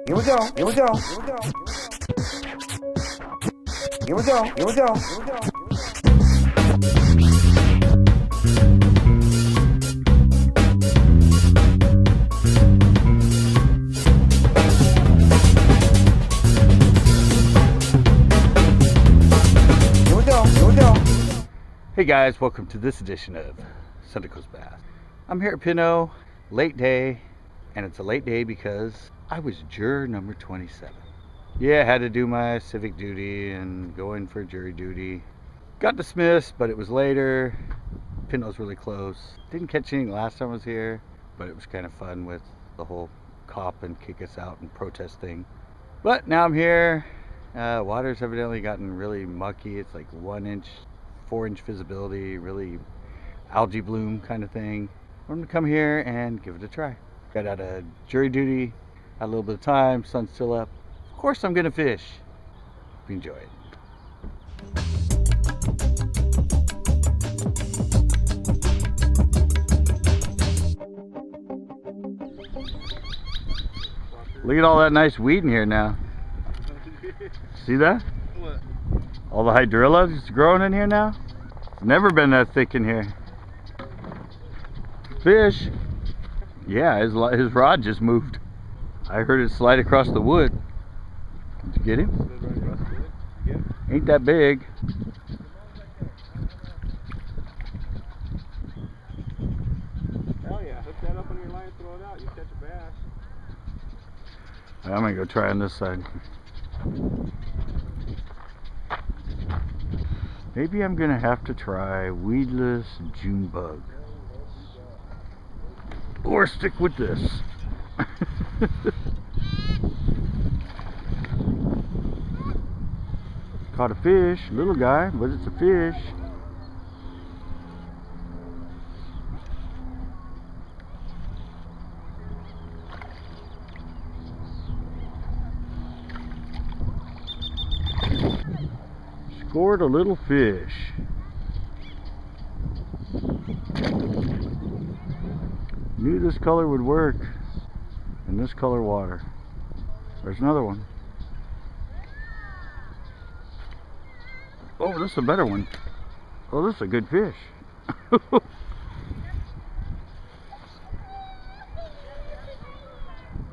Here we go. Here we go. Here we go. Here we go. Here we go. Hey guys, welcome to this edition of Sunday Coast Bass. I'm here at Pinot, late day, and it's a late day because I was juror number 27. Yeah, I had to do my civic duty and go in for jury duty. Got dismissed, but it was later. Pinot's really close. Didn't catch anything last time I was here, but it was kind of fun with the whole cop and kick us out and protest thing. But now I'm here. Water's evidently gotten really mucky. It's like 1 inch, 4-inch visibility, really algae bloom kind of thing. I'm gonna come here and give it a try. Got out of jury duty, had a little bit of time, sun's still up. Of course I'm gonna fish. Hope you enjoy it. Look at all that nice weed in here now. See that? What? All the hydrilla is growing in here now. It's never been that thick in here. Fish. Yeah, his rod just moved. I heard it slide across the wood. Did you get him? Yeah. Ain't that big. Hell yeah, hook that up on your line, throw it out, you catch a bass. I'm gonna go try on this side. Maybe I'm gonna have to try weedless June bug. Or stick with this. Caught a fish, little guy, but it's a fish. Scored a little fish. Knew this color would work in this color water. There's another one. Oh, this is a better one. Oh, this is a good fish.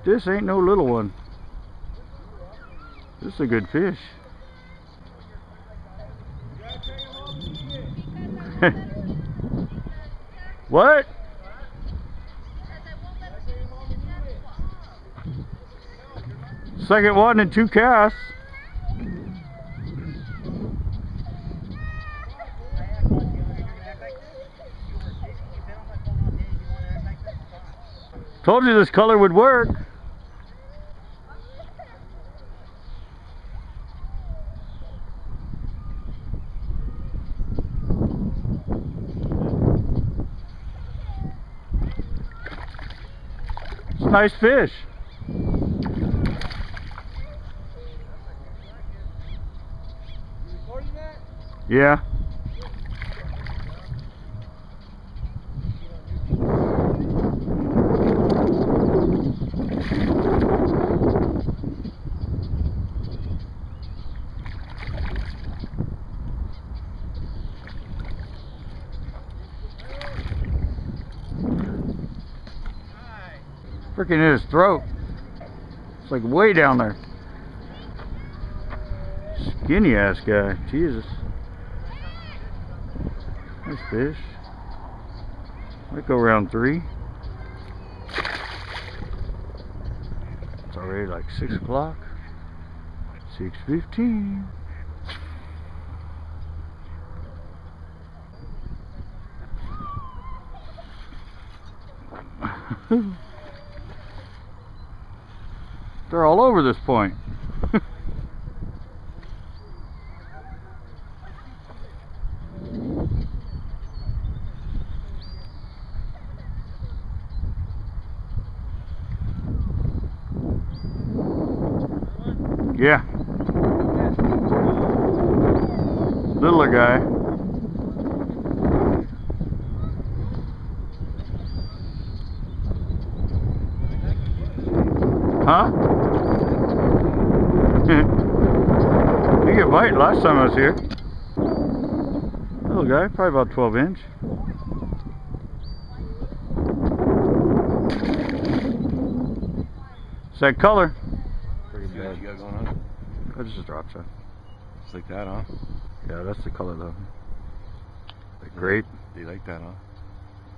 This ain't no little one. This is a good fish. What? Second one and 2 casts. Told you this color would work. It's a nice fish. Yeah. Freaking in his throat. It's like way down there. Skinny ass guy. Jesus. Nice fish. Might go round 3. It's already like 6 o'clock. 6:15. They're all over this point. Yeah. Littler guy. Huh? last time I was here. Little guy, probably about 12 inch. It's that color. Pretty bad. What you got going on? That's just a drop shot. It's like that, huh? Yeah, that's the color though. The grape. Do you like that, huh?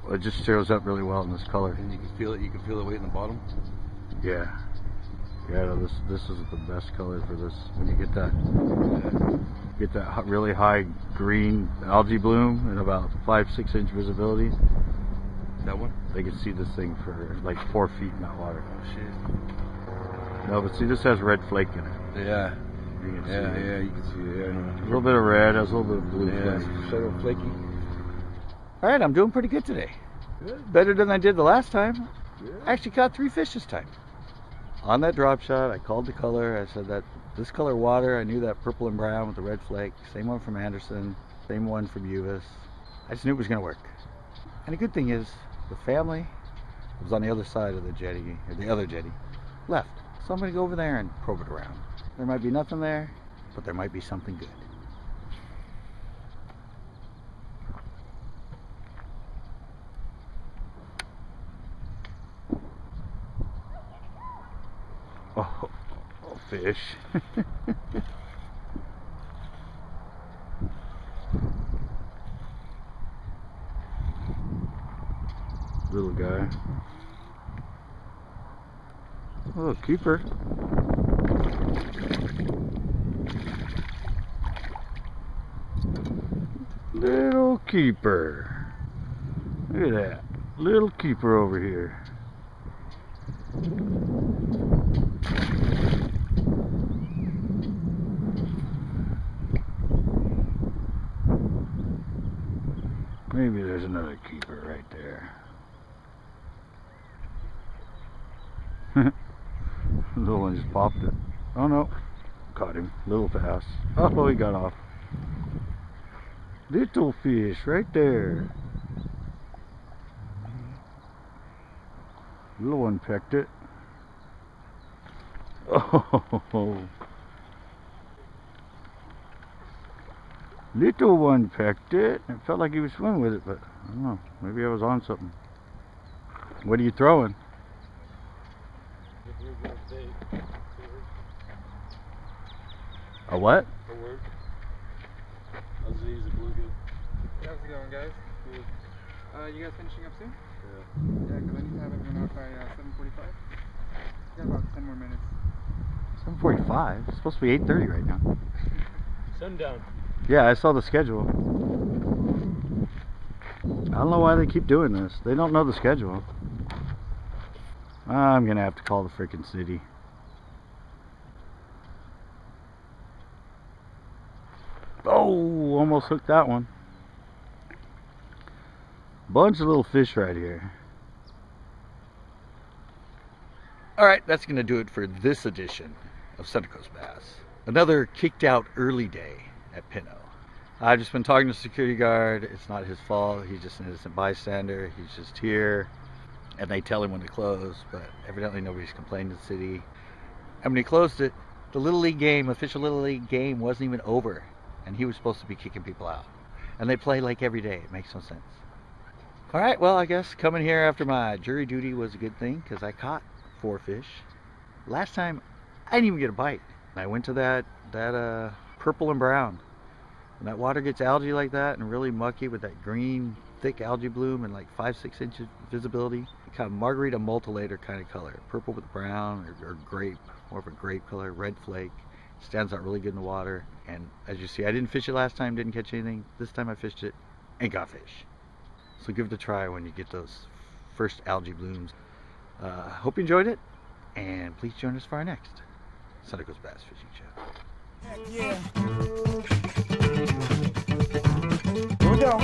Well, it just shows up really well in this color. And you can feel it. You can feel the weight in the bottom. Yeah. Yeah, no, this is the best color for this. When you get that really high green algae bloom and about 5-6 inch visibility. That one? They can see this thing for like 4 feet in that water. Oh shit. No, but see, this has red flake in it. Yeah. You can see Yeah, it. yeah, you can see it. Yeah, I know. A little bit of red, has a little bit of blue Yeah, flake. it's a little flaky. All right, I'm doing pretty good today. Good. Better than I did the last time. Yeah. I actually caught 3 fish this time. On that drop shot, I called the color. I said that this color water, I knew that purple and brown with the red flake. Same one from Anderson, same one from Uvis. I just knew it was going to work. And the good thing is, the family was on the other side of the jetty, or the other jetty, left. So I'm going to go over there and probe it around. There might be nothing there, but there might be something good. Oh, fish. Little guy. Oh, keeper. Little keeper. Look at that. Little keeper over here. Maybe there's another keeper right there. The little one just popped it. Oh no. Caught him. Little fast. Oh, he got off. Little fish right there. Little one pecked it. Oh. Little one pecked it. It felt like he was swimming with it, but I don't know. Maybe I was on something. What are you throwing? A what? A word. I'll just use a bluegill. How's it going, guys? Good. You guys finishing up soon? Yeah. Yeah, because I need to have everyone out by 7:45. Got about 10 more minutes. 7:45. It's supposed to be 8:30 right now. Sundown. Yeah, I saw the schedule. I don't know why they keep doing this. They don't know the schedule. I'm gonna have to call the freaking city. Oh, almost hooked that one. Bunch of little fish right here. Alright, that's gonna do it for this edition of Central Coast Bass. Another kicked out early day at Pinot. I've just been talking to the security guard. It's not his fault. He's just an innocent bystander. He's just here. And they tell him when to close, but evidently nobody's complained to the city. And when he closed it, the Little League game, official Little League game, wasn't even over. And he was supposed to be kicking people out. And they play like every day. It makes no sense. Alright, well, I guess coming here after my jury duty was a good thing, because I caught 4 fish. Last time, I didn't even get a bite. I went to that purple and brown. When that water gets algae like that and really mucky with that green thick algae bloom and like 5-6 inches visibility, kind of margarita multilater kind of color, purple with brown or grape, more of a grape color, red flake, stands out really good in the water. And as you see, I didn't fish it last time, didn't catch anything. This time I fished it and got fish. So give it a try when you get those first algae blooms. Hope you enjoyed it, and please join us for our next Central Coast Bass Fishing Show. Heck yeah. Here we go.